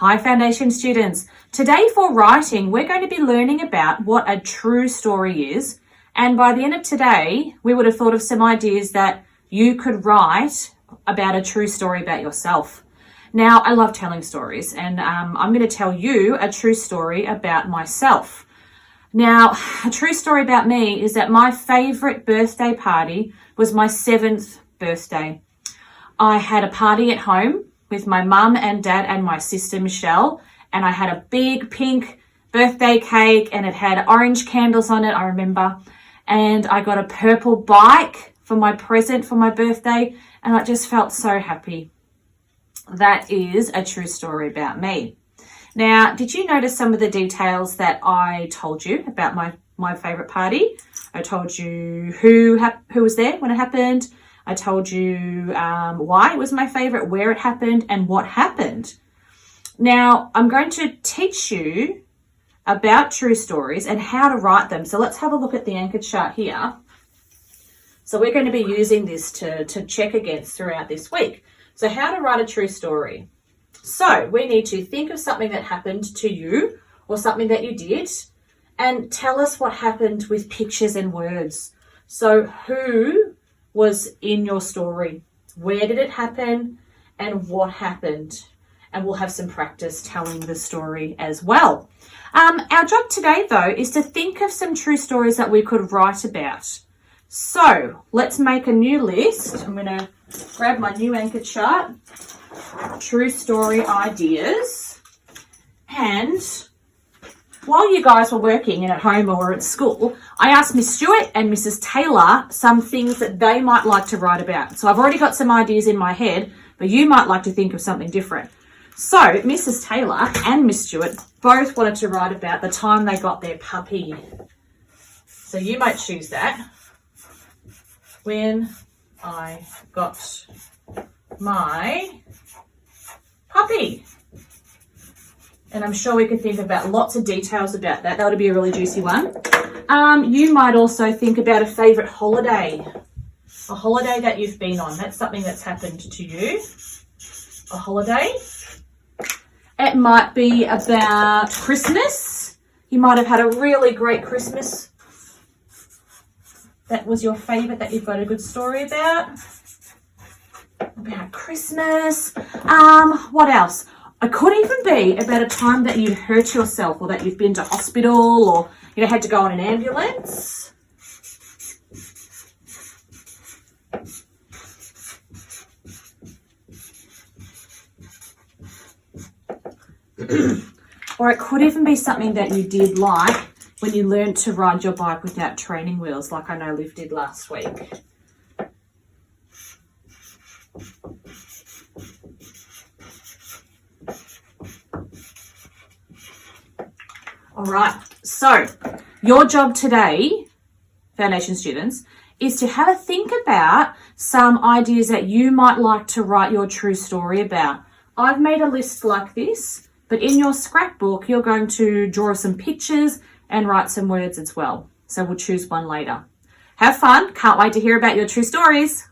Hi Foundation students. Today for writing, we're going to be learning about what a true story is. And by the end of today, we would have thought of some ideas that you could write about a true story about yourself. Now, I love telling stories and I'm going to tell you a true story about myself. Now, a true story about me is that my favorite birthday party was my 7th birthday. I had a party at home with my mum and dad and my sister Michelle, and I had a big pink birthday cake and it had orange candles on it, I remember, and I got a purple bike for my present for my birthday, and I just felt so happy. That is a true story about me. Now, did you notice some of the details that I told you about my favorite party? I told you who was there when it happened. I told you why it was my favorite, where it happened, and what happened. Now, I'm going to teach you about true stories and how to write them. So let's have a look at the anchor chart here. So we're going to be using this to check against throughout this week. So how to write a true story. So we need to think of something that happened to you or something that you did and tell us what happened with pictures and words. So who was in your story? Where did it happen? And what happened? And we'll have some practice telling the story as well. Our job today, though, is to think of some true stories that we could write about. So let's make a new list. I'm going to grab my new anchor chart, true story ideas. And while you guys were working and at home or at school, I asked Miss Stewart and Mrs. Taylor some things that they might like to write about. So I've already got some ideas in my head, but you might like to think of something different. So Mrs. Taylor and Miss Stewart both wanted to write about the time they got their puppy. So you might choose that. When I got my puppy. And I'm sure we could think about lots of details about that. That would be a really juicy one. You might also think about a favourite holiday. A holiday that you've been on. That's something that's happened to you. A holiday. It might be about Christmas. You might have had a really great Christmas. That was your favourite that you've got a good story about. About Christmas. What else? It could even be about a time that you hurt yourself or that you've been to hospital or had to go on an ambulance. Or it could even be something that you did like when you learned to ride your bike without training wheels, like I know Liv did last week. All right, so your job today, Foundation students, is to have a think about some ideas that you might like to write your true story about. I've made a list like this, but in your scrapbook, you're going to draw some pictures and write some words as well. So we'll choose one later. Have fun. Can't wait to hear about your true stories.